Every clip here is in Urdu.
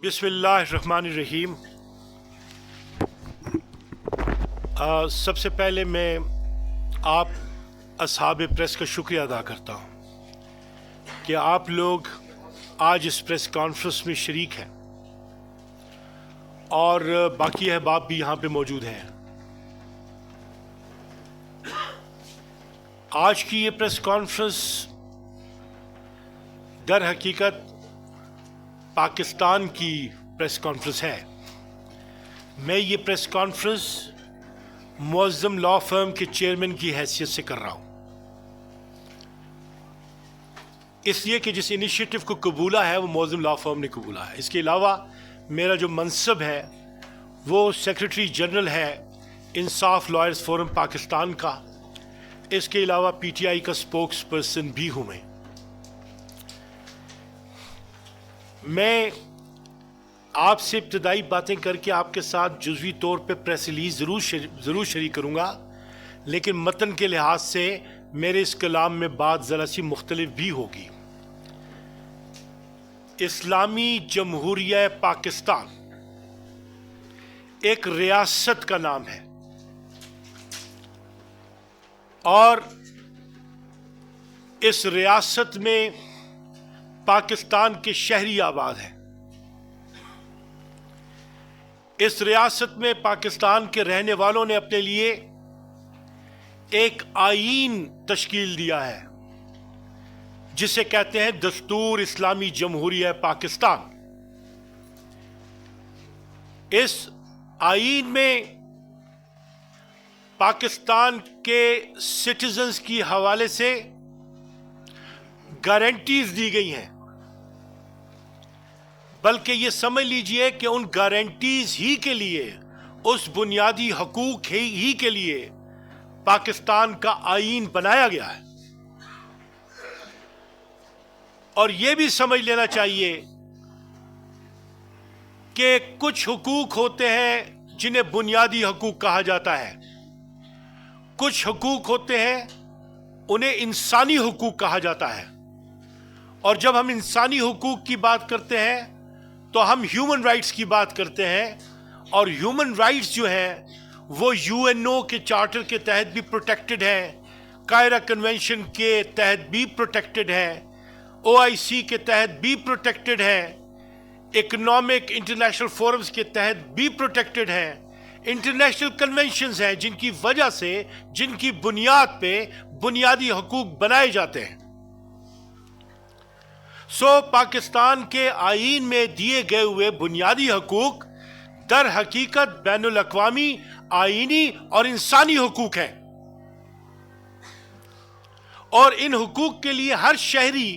بسم اللہ الرحمن الرحیم۔ سب سے پہلے میں آپ اصحاب پریس کا شکریہ ادا کرتا ہوں کہ آپ لوگ آج اس پریس کانفرنس میں شریک ہیں اور باقی احباب بھی یہاں پہ موجود ہیں۔ آج کی یہ پریس کانفرنس در حقیقت پاکستان کی پریس کانفرنس ہے۔ میں یہ پریس کانفرنس معظم لا فرم کے چیئرمین کی حیثیت سے کر رہا ہوں، اس لیے کہ جس انیشیٹو کو قبولا ہے وہ معظم لا فرم نے قبولا ہے۔ اس کے علاوہ میرا جو منصب ہے وہ سیکرٹری جنرل ہے انصاف لائرز فورم پاکستان کا۔ اس کے علاوہ پی ٹی آئی کا سپوکس پرسن بھی ہوں میں آپ سے ابتدائی باتیں کر کے آپ کے ساتھ جزوی طور پہ پریس ریلیز ضرور شریک کروں گا، لیکن متن کے لحاظ سے میرے اس کلام میں بات ذرا سی مختلف بھی ہوگی۔ اسلامی جمہوریہ پاکستان ایک ریاست کا نام ہے اور اس ریاست میں پاکستان کے شہری آباد ہیں۔ اس ریاست میں پاکستان کے رہنے والوں نے اپنے لیے ایک آئین تشکیل دیا ہے جسے کہتے ہیں دستور اسلامی جمہوریہ پاکستان۔ اس آئین میں پاکستان کے سٹیزنز کی حوالے سے گارنٹیز دی گئی ہیں، بلکہ یہ سمجھ لیجئے کہ ان گارنٹیز ہی کے لیے، اس بنیادی حقوق ہی کے لیے پاکستان کا آئین بنایا گیا ہے۔ اور یہ بھی سمجھ لینا چاہیے کہ کچھ حقوق ہوتے ہیں جنہیں بنیادی حقوق کہا جاتا ہے، کچھ حقوق ہوتے ہیں انہیں انسانی حقوق کہا جاتا ہے، اور جب ہم انسانی حقوق کی بات کرتے ہیں تو ہم ہیومن رائٹس کی بات کرتے ہیں، اور ہیومن رائٹس جو ہیں وہ یو این او کے چارٹر کے تحت بھی پروٹیکٹڈ ہیں، قاہرہ کنونشن کے تحت بھی پروٹیکٹڈ ہیں، او آئی سی کے تحت بھی پروٹیکٹڈ ہیں، اکنامک انٹرنیشنل فورمز کے تحت بھی پروٹیکٹڈ ہیں، انٹرنیشنل کنونشنز ہیں جن کی وجہ سے، جن کی بنیاد پہ بنیادی حقوق بنائے جاتے ہیں۔ پاکستان کے آئین میں دیے گئے ہوئے بنیادی حقوق در حقیقت بین الاقوامی آئینی اور انسانی حقوق ہیں، اور ان حقوق کے لیے ہر شہری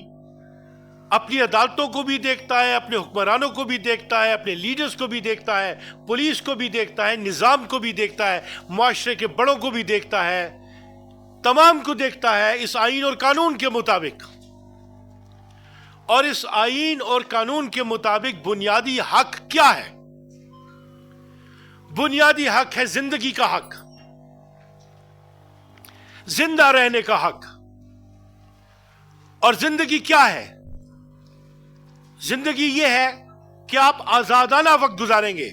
اپنی عدالتوں کو بھی دیکھتا ہے، اپنے حکمرانوں کو بھی دیکھتا ہے، اپنے لیڈرز کو بھی دیکھتا ہے، پولیس کو بھی دیکھتا ہے، نظام کو بھی دیکھتا ہے، معاشرے کے بڑوں کو بھی دیکھتا ہے، تمام کو دیکھتا ہے اس آئین اور قانون کے مطابق۔ اور اس آئین اور قانون کے مطابق بنیادی حق کیا ہے؟ بنیادی حق ہے زندگی کا حق، زندہ رہنے کا حق۔ اور زندگی کیا ہے؟ زندگی یہ ہے کہ آپ آزادانہ وقت گزاریں گے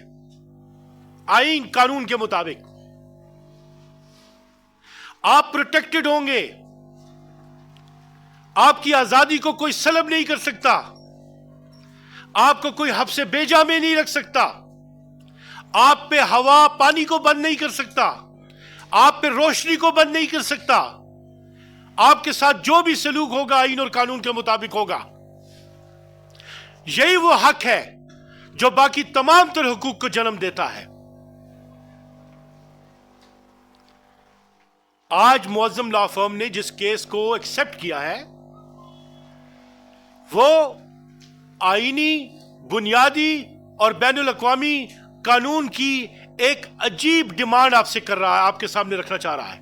آئین قانون کے مطابق، آپ پروٹیکٹڈ ہوں گے، آپ کی آزادی کو کوئی سلب نہیں کر سکتا، آپ کو کوئی حبس بے جا میں نہیں رکھ سکتا، آپ پہ ہوا پانی کو بند نہیں کر سکتا، آپ پہ روشنی کو بند نہیں کر سکتا، آپ کے ساتھ جو بھی سلوک ہوگا آئین اور قانون کے مطابق ہوگا۔ یہی وہ حق ہے جو باقی تمام تر حقوق کو جنم دیتا ہے۔ آج معظم لا فرم نے جس کیس کو ایکسپٹ کیا ہے وہ آئینی، بنیادی اور بین الاقوامی قانون کی ایک عجیب ڈیمانڈ آپ سے کر رہا ہے، آپ کے سامنے رکھنا چاہ رہا ہے۔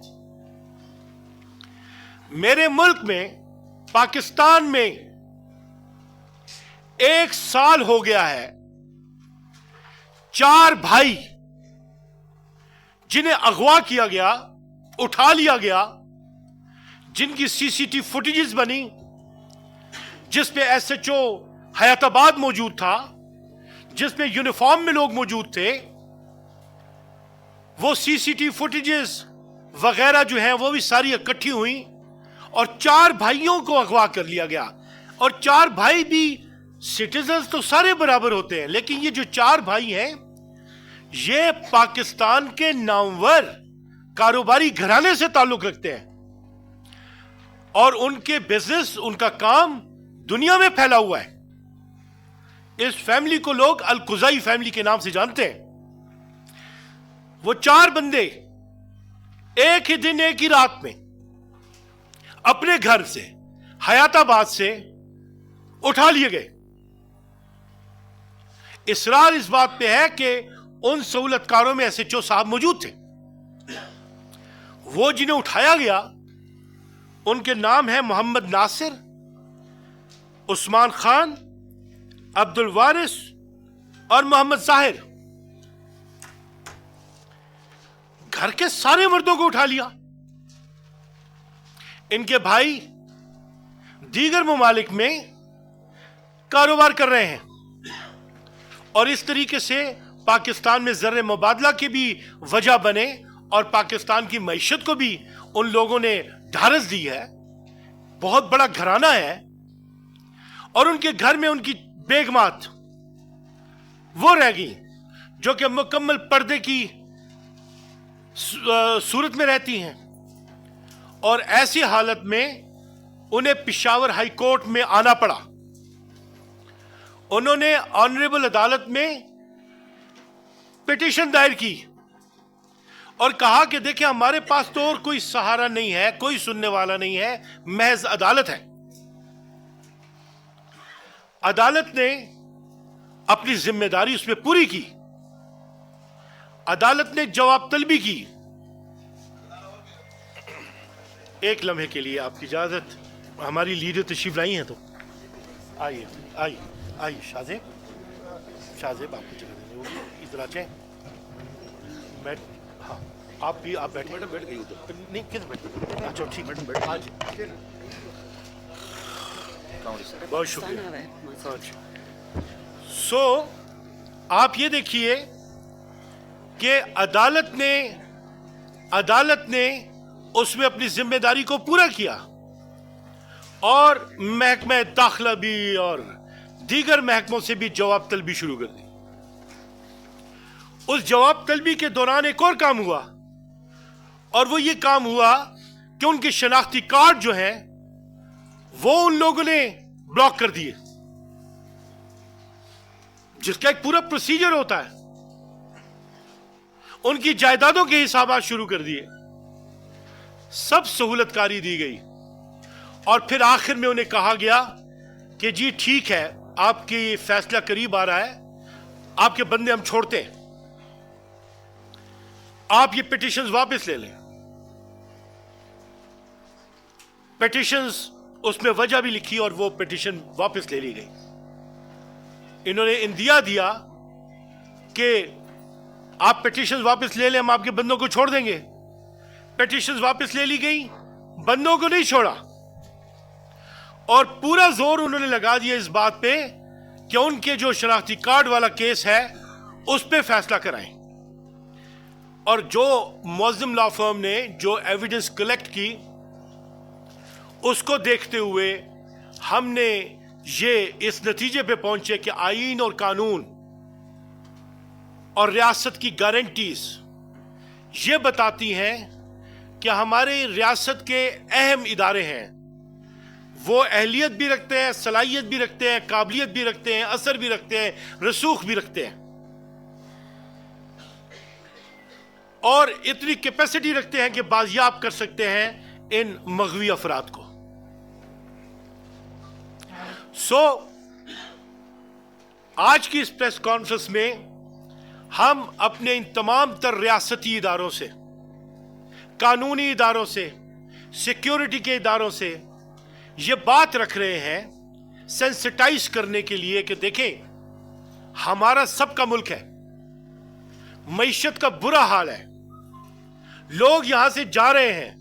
میرے ملک میں، پاکستان میں 1 سال ہو گیا ہے 4 بھائی جنہیں اغوا کیا گیا، اٹھا لیا گیا، جن کی سی سی ٹی فوٹیجز بنی، جس پہ ایس ایچ او حیات آباد موجود تھا، جس میں یونیفارم میں لوگ موجود تھے، وہ سی سی ٹی فوٹیجز وغیرہ جو ہیں وہ بھی ساری اکٹھی ہوئی اور 4 بھائیوں کو اغوا کر لیا گیا. اور 4 بھائی بھی سٹیزنز تو سارے برابر ہوتے ہیں، لیکن یہ جو 4 بھائی ہیں یہ پاکستان کے نامور کاروباری گھرانے سے تعلق رکھتے ہیں، اور ان کے بزنس، ان کا کام دنیا میں پھیلا ہوا ہے. اس فیملی کو لوگ القزائی فیملی کے نام سے جانتے ہیں. وہ 4 بندے ایک ہی دن ایک ہی رات میں اپنے گھر سے حیات آباد سے اٹھا لیے گئے. اصرار اس بات پہ ہے کہ ان سہولت کاروں میں ایس ایچ او صاحب موجود تھے. وہ جنہیں اٹھایا گیا ان کے نام ہیں محمد ناصر، عثمان خان، عبد الوارث اور محمد ظاہر. گھر کے سارے مردوں کو اٹھا لیا. ان کے بھائی دیگر ممالک میں کاروبار کر رہے ہیں، اور اس طریقے سے پاکستان میں زر مبادلہ کی بھی وجہ بنے اور پاکستان کی معیشت کو بھی ان لوگوں نے ڈھارس دی ہے. بہت بڑا گھرانہ ہے، اور ان کے گھر میں ان کی بیگمات وہ رہ گئی جو کہ مکمل پردے کی صورت میں رہتی ہیں، اور ایسی حالت میں انہیں پشاور ہائی کورٹ میں آنا پڑا. انہوں نے آنریبل عدالت میں پٹیشن دائر کی اور کہا کہ دیکھیں ہمارے پاس تو اور کوئی سہارا نہیں ہے، کوئی سننے والا نہیں ہے، محض عدالت ہے. عدالت نے اپنی ذمہ داری اس میں پوری کی. عدالت نے جواب طلبی کی. ایک لمحے کے لیے آپ کی اجازت، ہماری لیڈر تشریف لائی ہیں تو آئیے آئیے آئیے. شاہزیب آپ کو جگہ دیں گے ادھر آ جائیں. بیٹھ، ہاں آپ بھی آپ بیٹھیں. بیٹھ گئی نہیں کس بیٹھ؟ اچھا ٹھیک ہے، آج بہت شکریہ. سو آپ یہ دیکھیے کہ عدالت نے اس میں اپنی ذمہ داری کو پورا کیا، اور محکمہ داخلہ بھی اور دیگر محکموں سے بھی جواب طلبی شروع کر دی. اس جواب طلبی کے دوران ایک اور کام ہوا، اور وہ یہ کام ہوا کہ ان کے شناختی کارڈ جو ہیں وہ ان لوگوں نے بلاک کر دیے، جس کا ایک پورا پروسیجر ہوتا ہے. ان کی جائیدادوں کے حسابات شروع کر دیے، سب سہولت کاری دی گئی، اور پھر آخر میں انہیں کہا گیا کہ جی ٹھیک ہے، آپ کی فیصلہ قریب آ رہا ہے، آپ کے بندے ہم چھوڑتے ہیں، آپ یہ پٹیشنز واپس لے لیں. پٹیشنز اس میں وجہ بھی لکھی اور وہ پٹیشن واپس لے لی گئی. انہوں نے اندیا دیا کہ آپ پٹیشنز واپس لے لیں، ہم آپ کے بندوں کو چھوڑ دیں گے. پٹیشنز واپس لے لی گئی، بندوں کو نہیں چھوڑا، اور پورا زور انہوں نے لگا دیا اس بات پہ کہ ان کے جو شناختی کارڈ والا کیس ہے اس پہ فیصلہ کرائیں. اور جو معظم لا فرم نے جو ایویڈنس کلیکٹ کی، اس کو دیکھتے ہوئے ہم نے یہ اس نتیجے پہ پہنچے کہ آئین اور قانون اور ریاست کی گارنٹیز یہ بتاتی ہیں کہ ہمارے ریاست کے اہم ادارے ہیں، وہ اہلیت بھی رکھتے ہیں، صلاحیت بھی رکھتے ہیں، قابلیت بھی رکھتے ہیں، اثر بھی رکھتے ہیں، رسوخ بھی رکھتے ہیں، اور اتنی کیپیسٹی رکھتے ہیں کہ بازیاب کر سکتے ہیں ان مغوی افراد کو. سو آج کی اس پریس کانفرنس میں ہم اپنے ان تمام تر ریاستی اداروں سے، قانونی اداروں سے، سیکیورٹی کے اداروں سے یہ بات رکھ رہے ہیں سینسٹائز کرنے کے لیے کہ دیکھیں ہمارا سب کا ملک ہے، معیشت کا برا حال ہے، لوگ یہاں سے جا رہے ہیں،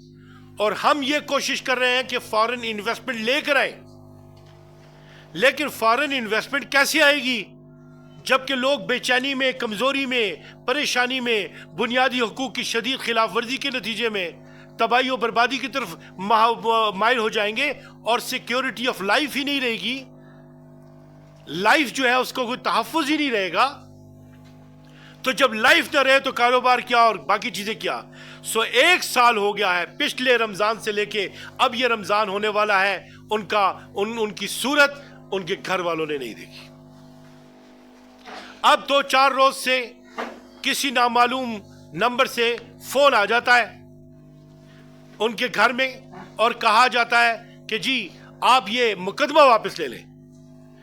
اور ہم یہ کوشش کر رہے ہیں کہ فارن انویسٹمنٹ لے کر آئیں. لیکن فارن انویسٹمنٹ کیسے آئے گی جبکہ لوگ بے چینی میں، کمزوری میں، پریشانی میں، بنیادی حقوق کی شدید خلاف ورزی کے نتیجے میں تباہی و بربادی کی طرف مائل ہو جائیں گے اور سیکیورٹی آف لائف ہی نہیں رہے گی، لائف جو ہے اس کو کوئی تحفظ ہی نہیں رہے گا. تو جب لائف نہ رہے تو کاروبار کیا اور باقی چیزیں کیا. سو 1 سال ہو گیا ہے پچھلے رمضان سے لے کے اب یہ رمضان ہونے والا ہے، ان کی صورت ان کے گھر والوں نے نہیں دیکھی. اب 2-4 روز سے کسی نامعلوم نمبر سے فون آ جاتا ہے ان کے گھر میں اور کہا جاتا ہے کہ جی آپ یہ مقدمہ واپس لے لیں،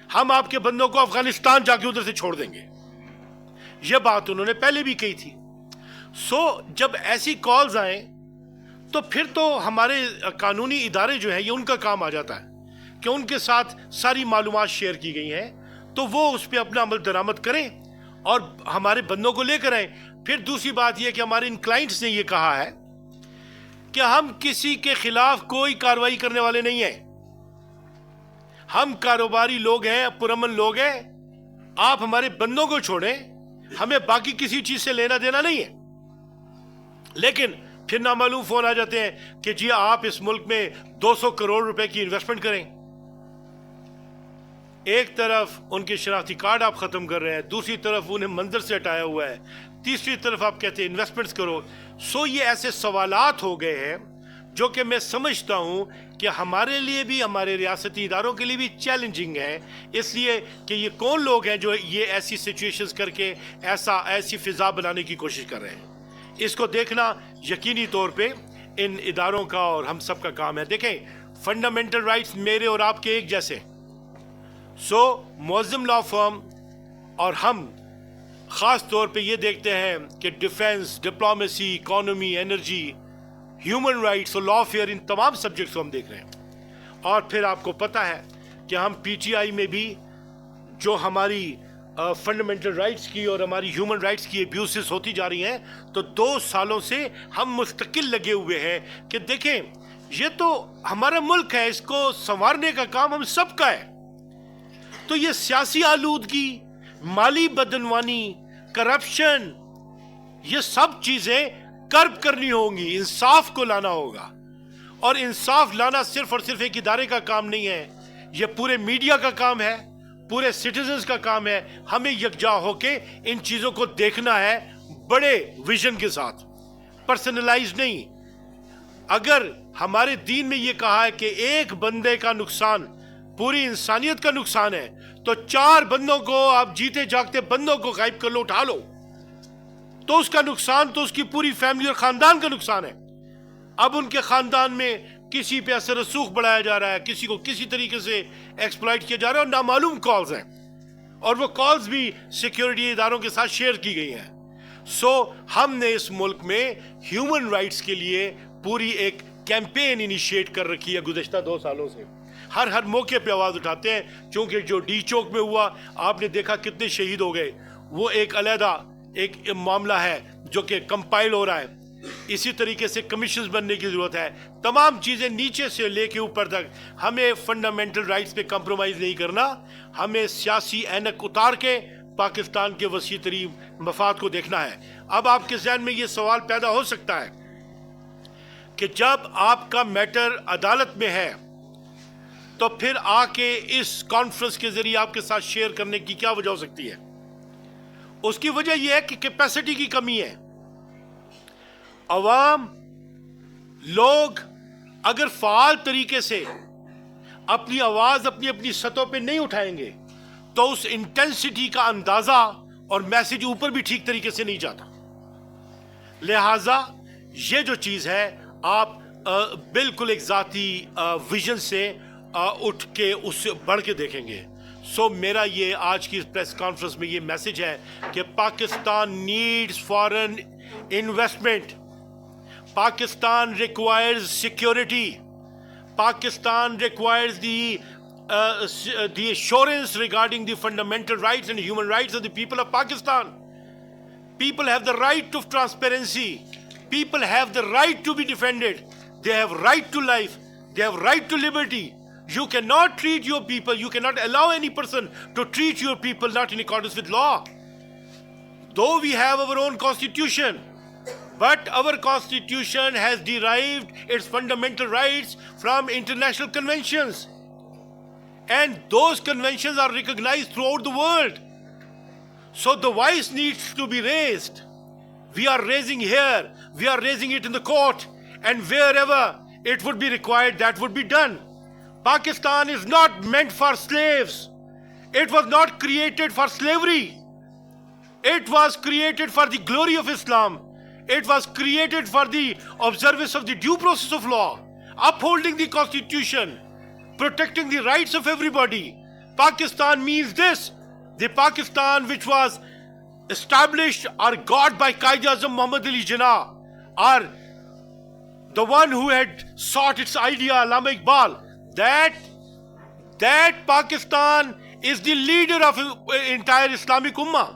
ہم آپ کے بندوں کو افغانستان جا کے ادھر سے چھوڑ دیں گے. یہ بات انہوں نے پہلے بھی کہی تھی. سو جب ایسی کالز آئیں تو پھر تو ہمارے قانونی ادارے جو ہیں یہ ان کا کام آ جاتا ہے کہ ان کے ساتھ ساری معلومات شیئر کی گئی ہیں تو وہ اس پہ اپنا عمل درآمد کریں اور ہمارے بندوں کو لے کر آئیں. پھر دوسری بات یہ کہ ہمارے ان کلائنٹس نے یہ کہا ہے کہ ہم کسی کے خلاف کوئی کارروائی کرنے والے نہیں ہیں، ہم کاروباری لوگ ہیں، پرامن لوگ ہیں، آپ ہمارے بندوں کو چھوڑیں، ہمیں باقی کسی چیز سے لینا دینا نہیں ہے. لیکن پھر نامعلوم فون آ جاتے ہیں کہ جی آپ اس ملک میں 200 کروڑ روپے کی انویسٹمنٹ کریں. ایک طرف ان کے شناختی کارڈ آپ ختم کر رہے ہیں، دوسری طرف انہیں منظر سے ہٹایا ہوا ہے، تیسری طرف آپ کہتے ہیں انویسٹمنٹس کرو. سو یہ ایسے سوالات ہو گئے ہیں جو کہ میں سمجھتا ہوں کہ ہمارے لیے بھی، ہمارے ریاستی اداروں کے لیے بھی چیلنجنگ ہے، اس لیے کہ یہ کون لوگ ہیں جو یہ ایسی سچویشنز کر کے ایسی فضا بنانے کی کوشش کر رہے ہیں. اس کو دیکھنا یقینی طور پہ ان اداروں کا اور ہم سب کا کام ہے. دیکھیں فنڈامنٹل رائٹس میرے اور آپ کے ایک جیسے. سو معظم لا فرم اور ہم خاص طور پہ یہ دیکھتے ہیں کہ defence, diplomacy, economy, energy, human rights اور لا فیئر، ان تمام سبجیکٹس کو ہم دیکھ رہے ہیں. اور پھر آپ کو پتہ ہے کہ ہم پی ٹی آئی میں بھی جو ہماری فنڈامنٹل رائٹس کی اور ہماری ہیومن رائٹس کی ایبیوسز ہوتی جا رہی ہیں تو 2 سالوں سے ہم مستقل لگے ہوئے ہیں کہ دیکھیں یہ تو ہمارا ملک ہے، اس کو سنوارنے کا کام ہم سب کا ہے. تو یہ سیاسی آلودگی، مالی بدعنوانی، کرپشن، یہ سب چیزیں کرب کرنی ہوں گی، انصاف کو لانا ہوگا. اور انصاف لانا صرف اور صرف ایک ادارے کا کام نہیں ہے، یہ پورے میڈیا کا کام ہے، پورے سٹیزنز کا کام ہے. ہمیں یکجا ہو کے ان چیزوں کو دیکھنا ہے بڑے ویژن کے ساتھ، پرسنلائز نہیں. اگر ہمارے دین میں یہ کہا ہے کہ ایک بندے کا نقصان پوری انسانیت کا نقصان ہے تو 4 بندوں کو، آپ جیتے جاگتے بندوں کو غائب کر لو، اٹھا لو، تو اس کا نقصان تو اس کی پوری فیملی اور خاندان کا نقصان ہے. اب ان کے خاندان میں کسی پہ اثر رسوخ بڑھایا جا رہا ہے، کسی کو کسی طریقے سے ایکسپلائٹ کیا جا رہا ہے اور نامعلوم کالز ہیں، اور وہ کالز بھی سیکیورٹی اداروں کے ساتھ شیئر کی گئی ہیں. سو ہم نے اس ملک میں ہیومن رائٹس کے لیے پوری ایک کیمپین انیشیٹ کر رکھی ہے گزشتہ 2 سالوں سے. ہر موقع پہ آواز اٹھاتے ہیں، چونکہ جو ڈی چوک میں ہوا آپ نے دیکھا کتنے شہید ہو گئے، وہ ایک علیحدہ ایک معاملہ ہے جو کہ کمپائل ہو رہا ہے. اسی طریقے سے کمیشنز بننے کی ضرورت ہے. تمام چیزیں نیچے سے لے کے اوپر تک ہمیں فنڈامنٹل رائٹس پہ کمپرومائز نہیں کرنا، ہمیں سیاسی اینک اتار کے پاکستان کے وسیع ترین مفاد کو دیکھنا ہے. اب آپ کے ذہن میں یہ سوال پیدا ہو سکتا ہے کہ جب آپ کا میٹر عدالت میں ہے تو پھر آ کے اس کانفرنس کے ذریعے آپ کے ساتھ شیئر کرنے کی کیا وجہ ہو سکتی ہے؟ اس کی وجہ یہ ہے کہ کیپیسٹی کی کمی ہے. عوام لوگ اگر فعال طریقے سے اپنی آواز اپنی سطحوں پہ نہیں اٹھائیں گے تو اس انٹینسٹی کا اندازہ اور میسج اوپر بھی ٹھیک طریقے سے نہیں جاتا. لہٰذا یہ جو چیز ہے آپ بالکل ایک ذاتی ویژن سے اٹھ کے اس سے بڑھ کے دیکھیں گے. سو میرا یہ آج کی پریس کانفرنس میں یہ میسج ہے کہ Pakistan needs foreign investment, Pakistan requires security, Pakistan requires the assurance regarding the fundamental rights and human rights of the people of Pakistan. People have the right to transparency. People have the right to be defended. They have right to life. They have right to liberty. You cannot treat your people, you cannot allow any person to treat your people not in accordance with law. Though we have our own constitution, but our constitution has derived its fundamental rights from international conventions. And those conventions are recognized throughout the world. So the voice needs to be raised. We are raising here, we are raising it in the court, and wherever it would be required, that would be done. Pakistan is not meant for slaves. It was not created for slavery. It was created for the glory of Islam. It was created for the observance of the due process of law, upholding the constitution, protecting the rights of everybody. Pakistan means this. The Pakistan which was established or got by Qaid-e-Azam Muhammad Ali Jinnah, or the one who had sought its idea, Allama Iqbal, that Pakistan is the leader of entire Islamic Ummah.